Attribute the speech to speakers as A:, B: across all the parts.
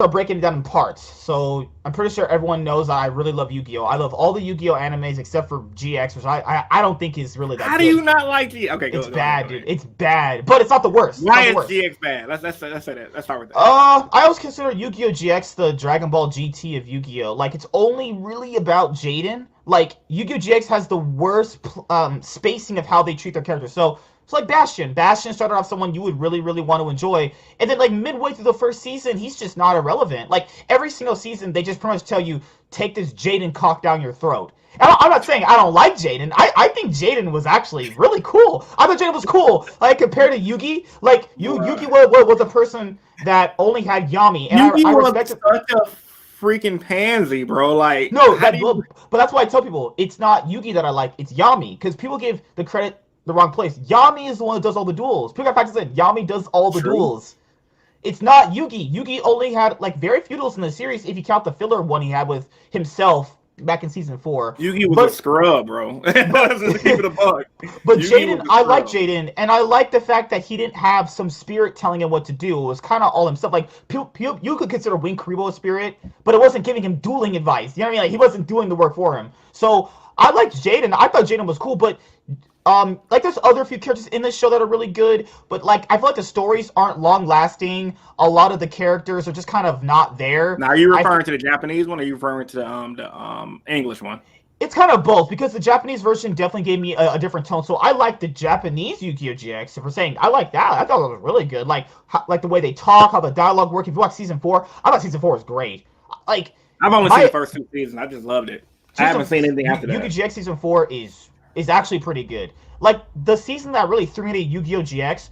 A: start breaking it down in parts. So I'm pretty sure everyone knows I really love Yu-Gi-Oh. I love all the Yu-Gi-Oh animes except for GX, which I don't think is really that
B: How do
A: good.
B: you not like G? Okay,
A: It's
B: go ahead,
A: bad,
B: go
A: dude.
B: ahead.
A: It's bad, but it's not the worst. It's
B: Why
A: not the
B: is
A: worst.
B: GX bad? Let's say that. Let's start with that.
A: I always consider Yu-Gi-Oh GX the Dragon Ball GT of Yu-Gi-Oh. Like it's only really about Jaden. Like Yu-Gi-Oh GX has the worst spacing of how they treat their characters. So it's like Bastion. Bastion started off someone you would really want to enjoy, and then like midway through the first season, he's just not irrelevant. Like every single season, they just pretty much tell you take this Jaden cock down your throat. And I'm not saying I don't like Jaden. I think Jaden was actually really cool. I thought Jaden was cool. Like compared to Yugi, like Yugi
B: Bruh.
A: was a person that only had Yami, and
B: Yugi
A: I
B: was
A: respected.
B: such a freaking pansy, bro. Like,
A: No,
B: how do
A: that
B: you?
A: but that's why I tell people it's not Yugi that I like. It's Yami because people give the credit the wrong place. Yami is the one that does all the duels. People got practice it. Yami does all the
B: True.
A: duels. It's not Yugi. Yugi only had like very few duels in the series if you count the filler one he had with himself back in season 4.
B: Yugi was a
A: But
B: scrub, bro.
A: but
B: Let's just keep it a buck.
A: but
B: Yugi
A: Jaden,
B: was a
A: I like
B: scrub.
A: Jaden, and I like the fact that he didn't have some spirit telling him what to do. It was kind of all himself. Like you could consider Wing Karibo a spirit, but it wasn't giving him dueling advice. You know what I mean? Like he wasn't doing the work for him. So I liked Jaden. I thought Jaden was cool, but like there's other few characters in this show that are really good, but like I feel like the stories aren't long lasting. A lot of the characters are just kind of not there.
B: Now, are you
A: I
B: referring to the Japanese one, or are you referring to the English one?
A: It's kind of both because the Japanese version definitely gave me a different tone. So I like the Japanese Yu-Gi-Oh! GX. If we're saying I like that, I thought it was really good. Like the way they talk, how the dialogue worked. If you watch season 4, I thought season 4 was great. Like
B: I've only seen the
A: my
B: first 2 seasons. I just loved it. I haven't
A: season
B: seen anything after
A: Yu-Gi-Oh!
B: that.
A: GX season 4 is actually pretty good. Like the season that really threw me to Yu-Gi-Oh! GX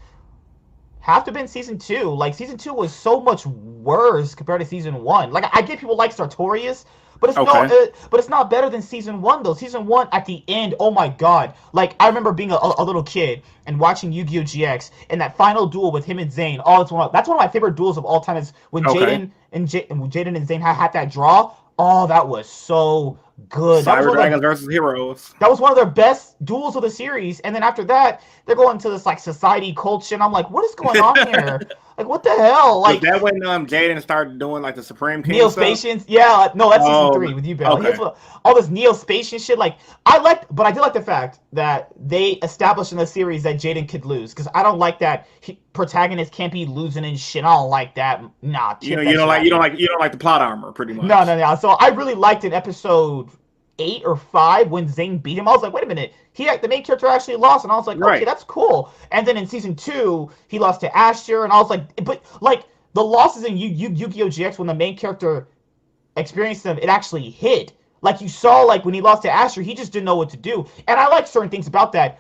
A: have to have been season 2. Like season 2 was so much worse compared to season 1. Like I get people like Sartorius,
B: Okay.
A: but it's not better than season 1 though. Season 1 at the end, oh my god! Like I remember being a little kid and watching Yu-Gi-Oh GX and that final duel with him and Zane. Oh, that's one of my favorite duels of all time. Is when
B: Okay.
A: Jaden and Zane had that draw. Oh, that was so good.
B: Cyber Dragons versus Heroes.
A: That was one of their best duels of the series. And then after that, they're going to this like society cult shit. And I'm like, what is going on here? Like, what the hell?
B: Was
A: Like,
B: that when Jaden started doing like the Supreme King stuff?
A: Neospatians, yeah, no, that's season
B: Oh,
A: 3 with you, Bell.
B: okay.
A: All this Neospatian shit. Like, but I did like the fact that they established in the series that Jaden could lose because I don't like that protagonist can't be losing and shit. I don't like that. Nah,
B: You know,
A: that
B: you don't
A: shit
B: like
A: out
B: you
A: of
B: don't
A: me.
B: like you don't like the plot armor, pretty
A: No,
B: much.
A: no, no. So I really liked in episode 8 or 5 when Zane beat him. I was like, wait a minute, the main character actually lost, and I was like, okay,
B: Right.
A: that's cool. And then in season 2, he lost to Asher, and I was like, but like the losses in Yu-Gi-Oh GX when the main character experienced them, it actually hit. Like you saw, like when he lost to Asher, he just didn't know what to do, and I like certain things about that.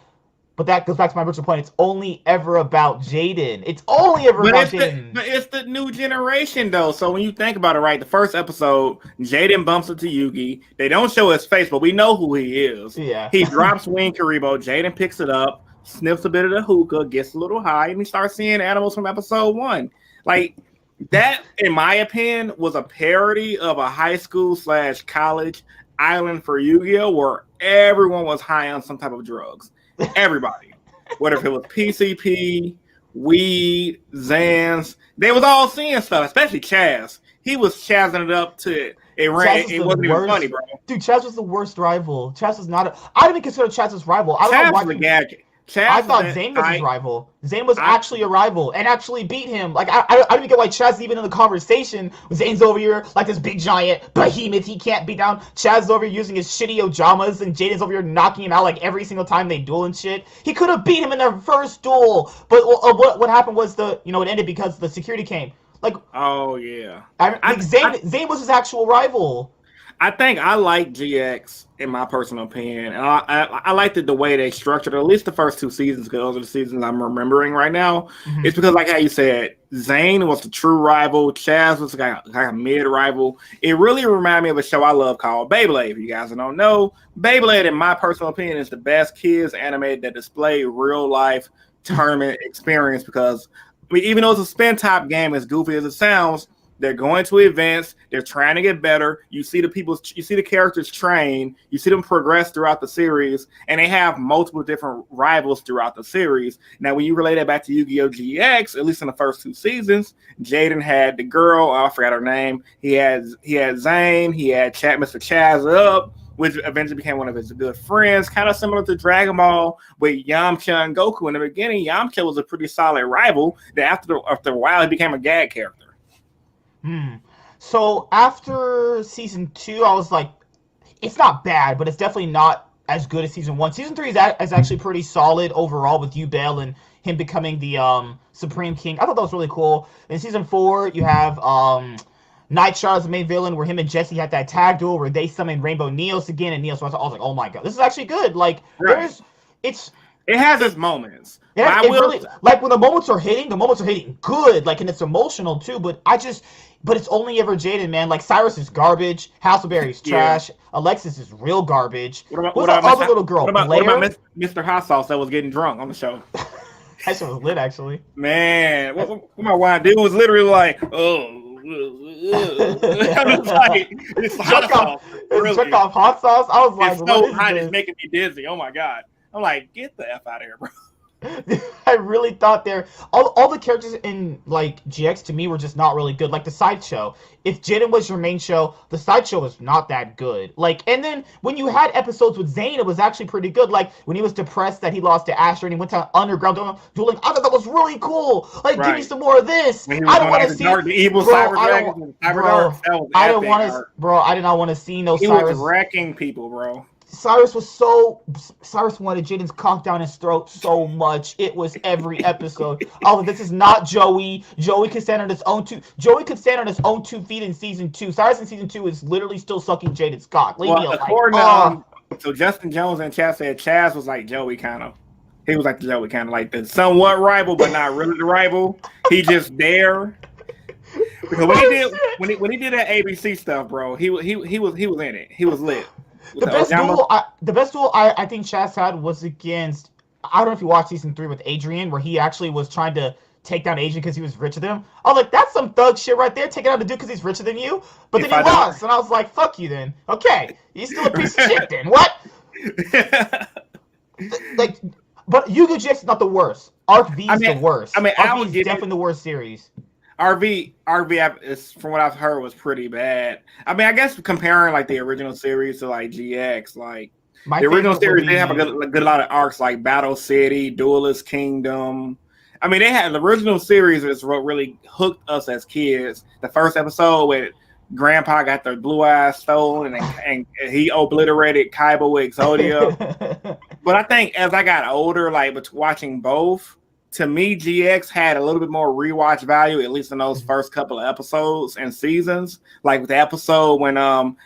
A: But that goes back to my original point. It's only ever about Jaden. It's only ever
B: But
A: about
B: it's the
A: Jaden.
B: but it's the new generation though. So when you think about it, right, the first episode, Jaden bumps into Yugi. They don't show his face, but we know who he is.
A: Yeah.
B: He drops Wing Karibo. Jaden picks it up, sniffs a bit of the hookah, gets a little high, and we start seeing animals from episode 1. Like that, in my opinion, was a parody of a high school / college island for Yu-Gi-Oh, where everyone was high on some type of drugs. Everybody, whether if it was PCP, weed, Zans, they was all seeing stuff. Especially Chaz, he was chazzing it up to it. It wasn't even funny, bro.
A: Dude, Chaz was the worst rival. Chaz was not. I didn't even consider Chaz his rival. I don't know
B: Chaz
A: why.
B: was a gag. Chaz
A: I thought
B: was
A: Zane was his rival. Zane was actually a rival and actually beat him. Like I don't even get why Chaz is even in the conversation. Zane's over here like this big giant behemoth he can't beat down. Chaz's over here using his shitty Ojamas, and Jaden's over here knocking him out like every single time they duel and shit. He could have beat him in their first duel, but what happened was it ended because the security came. Like,
B: oh yeah,
A: Zane was his actual rival.
B: I think I like GX in my personal opinion, and I liked the way they structured it, at least the first 2 seasons, because those are the seasons I'm remembering right now.
A: Mm-hmm.
B: It's because, like how you said, Zane was the true rival, Chaz was like a mid rival. It really reminded me of a show I love called Beyblade. If you guys don't know, Beyblade, in my personal opinion, is the best kids anime that display real life tournament experience because I mean, even though it's a spin top game, as goofy as it sounds, They're going to events. They're trying to get better. You see the characters train. You see them progress throughout the series, and they have multiple different rivals throughout the series. Now, when you relate that back to Yu-Gi-Oh! GX, at least in the first 2 seasons, Jaden had the girl. I forgot her name. He had Zane. He had Mr. Chaz Up, which eventually became one of his good friends, kind of similar to Dragon Ball with Yamcha and Goku. In the beginning, Yamcha was a pretty solid rival. That after a while, he became a gag character.
A: So after season 2, I was like, it's not bad, but it's definitely not as good as season 1. Season 3 is actually pretty solid overall with Yubel and him becoming the Supreme King. I thought that was really cool. In season 4, you have Nightshot as the main villain, where him and Jesse had that tag duel where they summoned Rainbow Neos again, and Neos. So I was like, oh my god, this is actually good. Like,
B: right. It has its moments.
A: Yeah, it really, like when the moments are hitting good, like, and it's emotional too. But it's only ever Jaden, man. Like, Cyrus is garbage. Hassleberry's trash. Alexis is real garbage. What about the other little girl?
B: What about Mr. Hot Sauce that was getting drunk on the show?
A: That shit was lit, actually.
B: Man, what my wife did was literally like, oh. It's hot sauce.
A: Really. Off hot sauce. I was like,
B: it's so hot, it's making me dizzy. Oh my god. I'm like, get the F out of here, bro.
A: I really thought all the characters in like GX to me were just not really good. Like the sideshow. If Jaden was your main show, the sideshow was not that good. Like, and then when you had episodes with Zane, it was actually pretty good. Like when he was depressed that he lost to Asher and he went to underground dueling. I thought that was really cool. Like, give me some more of this. I don't want to see
B: the evil Cyber Dragon.
A: I don't want to, bro. I did not want to see no
B: Cyrus. He was wrecking people, bro.
A: Cyrus wanted Jaden's cock down his throat so much. It was every episode. Oh, this is not Joey. Joey could stand on his own 2 feet in season 2. Cyrus in season 2 is literally still sucking Jaden's cock. Leave me alone.
B: So Justin Jones and Chaz said Chaz was like Joey kind of. He was like the Joey kind of, like the somewhat rival, but not really the rival. He just there. Because when he did that ABC stuff, bro, he was in it. He was lit.
A: The best duel I think Chaz had was against, I don't know if you watched season 3 with Adrian, where he actually was trying to take down Adrian because he was richer than him. I was like, that's some thug shit right there, taking out the dude because he's richer than you. But then he lost, and I was like, fuck you then. Okay, he's still a piece of shit then. What? Like, but Yu-Gi-Oh! GX is not the worst. Arc V is the worst. Arc V is definitely the worst series.
B: RV is, from what I've heard, was pretty bad. I mean, I guess comparing like the original series to like GX, like the original series, they have a good lot of arcs like Battle City, Duelist Kingdom. I mean, they had the original series is what really hooked us as kids. The first episode with Grandpa got their blue eyes stolen and he obliterated Kaiba with Exodia. But I think as I got older, like watching both, to me, GX had a little bit more rewatch value, at least in those first couple of episodes and seasons. Like the episode when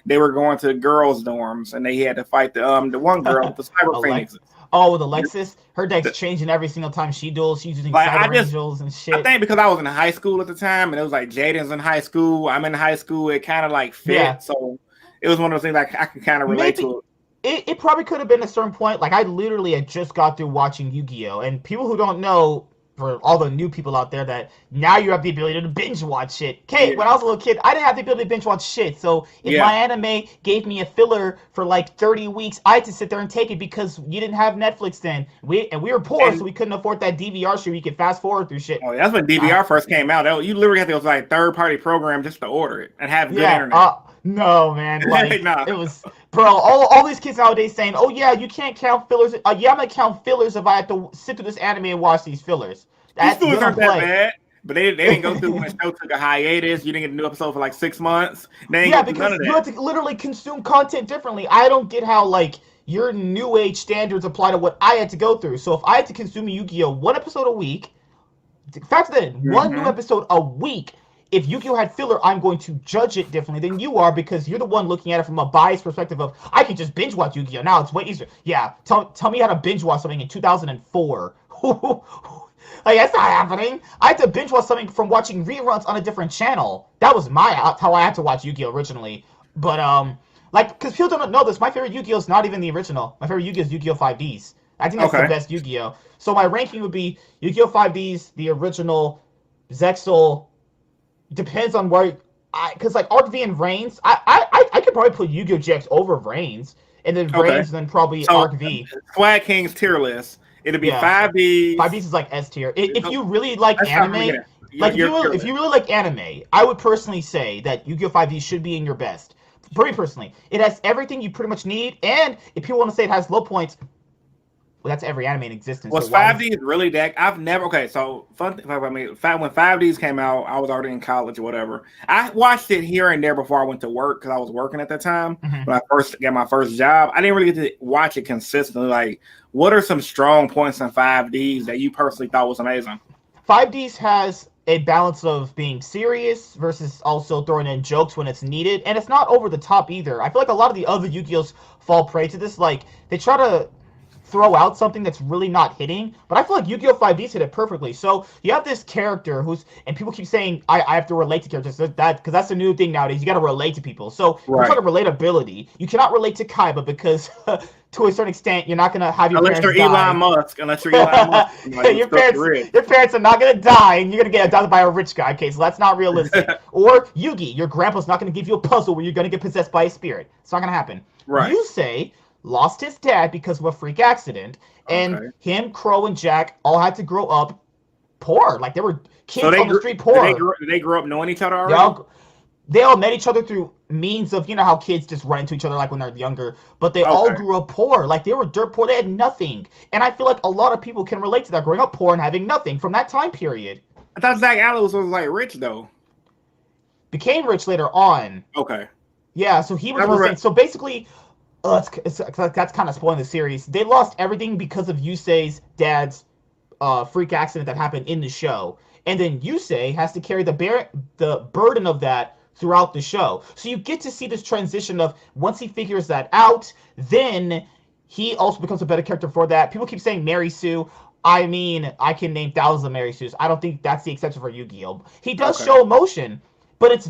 B: they were going to the girls' dorms and they had to fight the one girl with the Cyber Phoenixes.
A: Oh, with Alexis, her deck's changing every single time she duels. She's using Cyber Angels and shit.
B: I think because I was in high school at the time, and it was like Jaden's in high school, I'm in high school. It kind of like fit, yeah. So it was one of those things like I can kind of relate to it.
A: It probably could have been a certain point. Like, I literally had just got through watching Yu-Gi-Oh! And people who don't know, for all the new people out there, that now you have the ability to binge watch shit. Okay, when I was a little kid, I didn't have the ability to binge watch shit. So if my anime gave me a filler for like 30 weeks, I had to sit there and take it because you didn't have Netflix then. We were poor, so we couldn't afford that DVR shit where you could fast forward through shit.
B: Oh, that's when DVR first came out. You literally had to go to like third-party program just to order it and have good internet.
A: No, man. Like, it was... Bro, all these kids nowadays saying, oh, yeah, you can't count fillers. Yeah, I'm going to count fillers if I have to sit through this anime and watch these fillers.
B: These fillers aren't that bad. But they didn't go through when the show took a hiatus. You didn't get a new episode for like 6 months.
A: Because you have to literally consume content differently. I don't get how, like, your new age standards apply to what I had to go through. So if I had to consume Yu-Gi-Oh! 1 episode a week, factor that in, 1 new episode a week, if Yu-Gi-Oh! Had filler, I'm going to judge it differently than you are because you're the one looking at it from a biased perspective of, I can just binge watch Yu-Gi-Oh! Now it's way easier. Yeah, tell me how to binge watch something in 2004. Like, that's not happening. I had to binge watch something from watching reruns on a different channel. That was how I had to watch Yu-Gi-Oh! Originally. But, like, because people don't know this, my favorite Yu-Gi-Oh! Is not even the original. My favorite Yu-Gi-Oh! Is Yu-Gi-Oh! 5Ds. I think that's the best Yu-Gi-Oh! So my ranking would be Yu-Gi-Oh! 5Ds, the original, Zexal. Depends on where because like Arc V and Reigns, I could probably put Yu-Gi-Oh! GX over Reigns, and then
B: Okay.
A: Reigns, and then probably
B: So
A: Arc V.
B: Swag King's tier list. It'll be
A: Yeah,
B: 5Ds.
A: 5Ds is like S tier. If you really like
B: Let's start from the
A: anime,
B: beginning.
A: like
B: Your tier
A: if
B: list.
A: you really like anime, I would personally say that Yu-Gi-Oh! 5D should be in your best. Pretty personally, it has everything you pretty much need, and if people want to say it has low points, well, that's every anime in existence.
B: Was
A: So why?
B: 5Ds really that? I've never. Okay, so fun thing about me. When 5Ds came out, I was already in college or whatever. I watched it here and there before I went to work because I was working at that time.
A: Mhm.
B: When I first got my first job, I didn't really get to watch it consistently. Like, what are some strong points in 5Ds that you personally thought was amazing?
A: 5Ds has a balance of being serious versus also throwing in jokes when it's needed, and it's not over the top either. I feel like a lot of the other Yu-Gi-Ohs fall prey to this. Like they try to throw out something that's really not hitting, but I feel like Yu-Gi-Oh! 5Ds hit it perfectly. So you have this character who's, and people keep saying I have to relate to characters that because that's the new thing nowadays. You got to relate to people. So we're
B: Right.
A: talking relatability. You cannot relate to Kaiba because to a certain extent you're not gonna have your
B: Unless
A: parents
B: you're
A: die.
B: Elon Musk. Unless you're Elon Musk.
A: Your parents are not gonna die, and you're gonna get adopted by a rich guy. Okay, so that's not realistic. Or Yugi, your grandpa's not gonna give you a puzzle where you're gonna get possessed by a spirit. It's not gonna happen.
B: Right.
A: You say lost his dad because of a freak accident, and
B: Okay.
A: him, Crow, and Jack all had to grow up poor. Like they were kids
B: So
A: on the street poor.
B: did they grow up knowing each other
A: They
B: already?
A: all met each other through means of, you know how kids just run into each other like when they're younger, but they all
B: Okay.
A: grew up poor. Like they were dirt poor, they had nothing. And I feel like a lot of people can relate to that, growing up poor and having nothing from that time period.
B: I thought Zach Allen was like rich though.
A: Became rich later on.
B: Okay.
A: Yeah, so he was saying, so basically that's kind of spoiling the series. They lost everything because of Yusei's dad's freak accident that happened in the show, and then Yusei has to carry the burden of that throughout the show. So you get to see this transition of once he figures that out, then he also becomes a better character for that. People keep saying Mary Sue. I mean, I can name thousands of Mary Sues. I don't think that's the exception for Yu-Gi-Oh! He does show emotion, but it's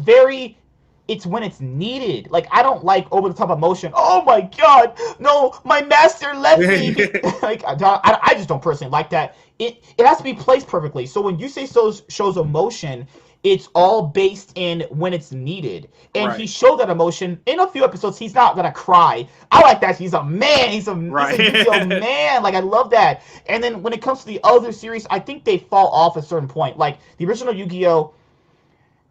A: when it's needed. Like I don't like over the top emotion. Oh my god, no, my master left me. Like I just don't personally like that. It has to be placed perfectly. So when you say shows emotion, it's all based in when it's needed. And he showed that emotion in a few episodes. He's not gonna cry. I like that. He's a man. He's a Yu-Gi-Oh! Man. Like I love that. And then when it comes to the other series, I think they fall off at a certain point. Like the original Yu-Gi-Oh!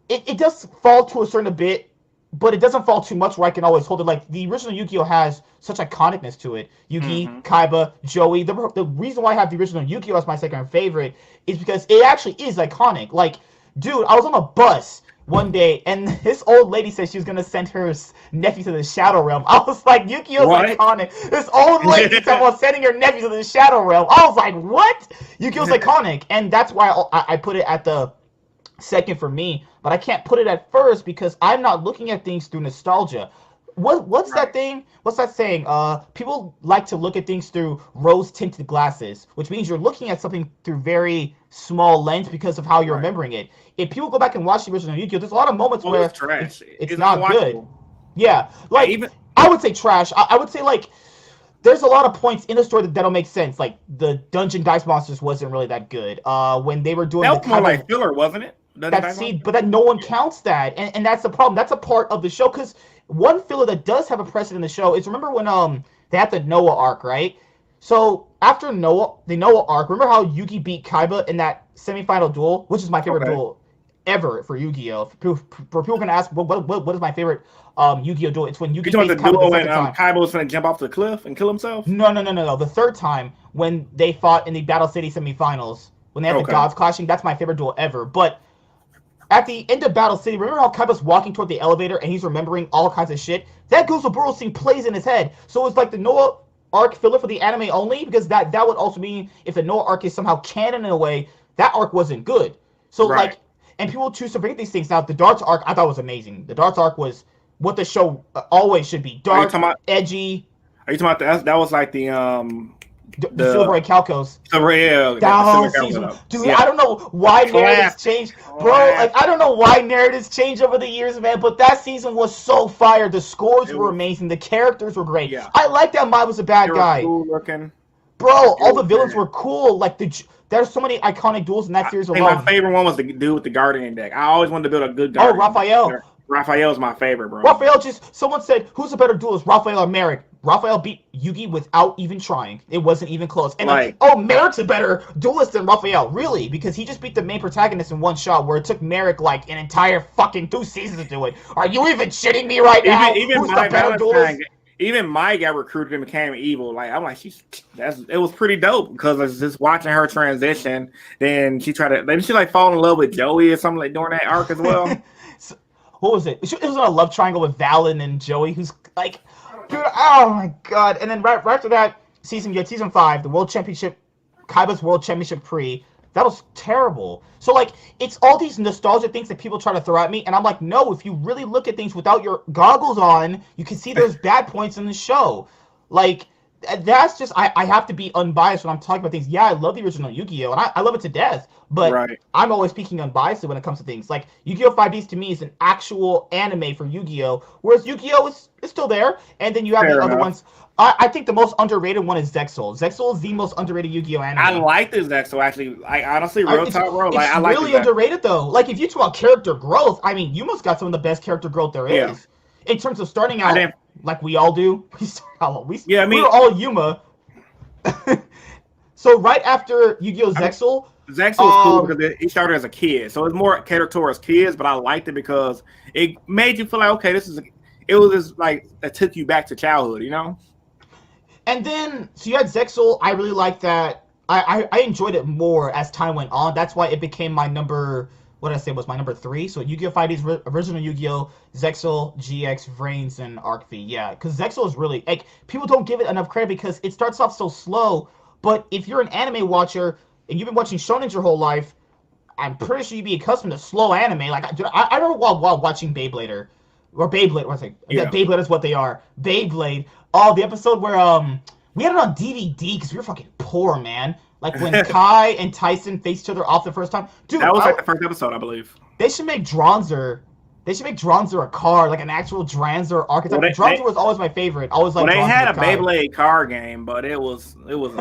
A: It does fall to a certain bit, but it doesn't fall too much where I can always hold it. Like the original Yu-Gi-Oh! Has such iconicness to it. Yugi, Kaiba, Joey. The reason why I have the original Yu-Gi-Oh! As my second favorite is because it actually is iconic. Like, dude, I was on a bus one day and this old lady said she was gonna send her nephew to the Shadow Realm. I was like, Yu-Gi-Oh's iconic. This old lady talking about sending her nephew to the Shadow Realm. I was like, what? Yu-Gi-Oh's iconic, and that's why I put it at the second for me, but I can't put it at first because I'm not looking at things through nostalgia. What's that thing? What's that saying? People like to look at things through rose-tinted glasses, which means you're looking at something through very small lens because of how you're remembering it. If people go back and watch the original Yu-Gi-Oh, there's a lot of moments where
B: it's trash.
A: It's not good. Yeah, like I would say trash. I would say like there's a lot of points in the story that'll make sense. Like the Dungeon Dice Monsters wasn't really that good. When they were doing
B: that was more like filler, wasn't it?
A: But that no one counts that, and that's the problem. That's a part of the show because one filler that does have a precedent in the show is remember when they had the Noah arc, right? So after the Noah arc, remember how Yugi beat Kaiba in that semifinal duel, which is my favorite duel ever for Yu-Gi-Oh. For people gonna ask what is my favorite Yu-Gi-Oh duel? It's when Yugi
B: faced
A: Kaiba the
B: when
A: second time.
B: Kaiba was gonna jump off the cliff and kill himself.
A: No. The third time when they fought in the Battle City semifinals when they had the gods clashing, that's my favorite duel ever. But at the end of Battle City, remember how Kaiba's walking toward the elevator and he's remembering all kinds of shit? That Guzaburo scene plays in his head. So it's like the Noah arc filler for the anime only, because that would also mean if the Noah arc is somehow canon in a way, that arc wasn't good. So like, and people choose to bring these things. Now, the Darts arc I thought was amazing. The Darts arc was what the show always should be. Dark, edgy.
B: Are you talking about that was like the
A: Silver Calcos.
B: That
A: season. Dude, I don't know why narratives changed. Bro, like, I don't know why narratives changed over the years, man, but that season was so fire. The scores were amazing. The characters were great. Yeah. I like that Mai was a bad guy.
B: Cool looking.
A: Bro, all the villains were cool. Like, there's so many iconic duels in that series alone.
B: My favorite one was the dude with the Guardian deck. I always wanted to build a good Guardian.
A: Oh, Raphael.
B: Raphael's my favorite, bro.
A: Raphael just, someone said, who's a better duelist, Raphael or Merrick? Raphael beat Yugi without even trying. It wasn't even close. And like, oh, Merrick's a better duelist than Raphael. Really? Because he just beat the main protagonist in one shot, where it took Merrick like an entire fucking 2 seasons to do it. Are you even shitting me right now?
B: Even
A: who's the better duelist?
B: Even Mike got recruited and became evil. Like I'm like, it was pretty dope because I was just watching her transition. Then she like fall in love with Joey or something like during that arc as well.
A: So, what was it? It was on a love triangle with Valen and Joey, who's like, dude, oh my god. And then right after that, season 5, the World Championship, Kaiba's World Championship Pre. That was terrible. So, like, it's all these nostalgia things that people try to throw at me, and I'm like, no, if you really look at things without your goggles on, you can see there's bad points in the show. Like, that's just, I have to be unbiased when I'm talking about things. Yeah, I love the original Yu-Gi-Oh! And I love it to death, but I'm always speaking unbiased when it comes to things. Like, Yu-Gi-Oh! 5Ds to me is an actual anime for Yu-Gi-Oh! Whereas Yu-Gi-Oh! is still there, and then you have the other ones. I think the most underrated one is Zexal. Zexal is the most underrated Yu-Gi-Oh! Anime.
B: I like this Zexal, actually. Like, honestly, real talk, bro. Like, I like
A: really underrated, though. Like, if you talk about character growth, I mean, Yuma's got some of the best character growth there is. In terms of starting out, like we all do. We're all Yuma. So right after Yu-Gi-Oh! Zexal...
B: Zexal was cool because he started as a kid. So it's more catered towards kids, but I liked it because it made you feel like, okay, it was just like, it took you back to childhood, you know?
A: And then, so you had Zexal. I really liked that. I enjoyed it more as time went on. That's why it became my number, what did I say was my number 3? So Yu-Gi-Oh! 5D's original Yu-Gi-Oh! Zexal, GX, Vrains, and Arc V. Yeah, because Zexal is really, like, people don't give it enough credit because it starts off so slow. But if you're an anime watcher and you've been watching Shonen your whole life, I'm pretty sure you'd be accustomed to slow anime. Like, I remember while watching Beyblader. Or Beyblade, what's it? Yeah, Beyblade is what they are. Beyblade. Oh, the episode where we had it on DVD because we were fucking poor, man. Like when Kai and Tyson faced each other off the first time. Dude,
B: that was like the first episode, I believe.
A: They should make Dronzer. They should make Dronzer a card, like an actual Dranzer archetype. Well, Dronzer was always my favorite. Always like.
B: Well, they had a Beyblade card game, but it was.
A: that was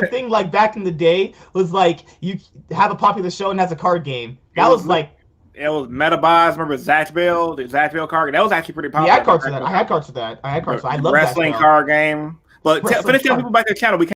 A: the thing. Like back in the day, was like you have a popular show and has a card game. That was like.
B: It was Metabots. Remember Zatch Bell? The Zatch Bell card game? That was actually pretty popular.
A: Yeah, I had cards for that. I love that.
B: Wrestling card game. But finish telling people about their channel. We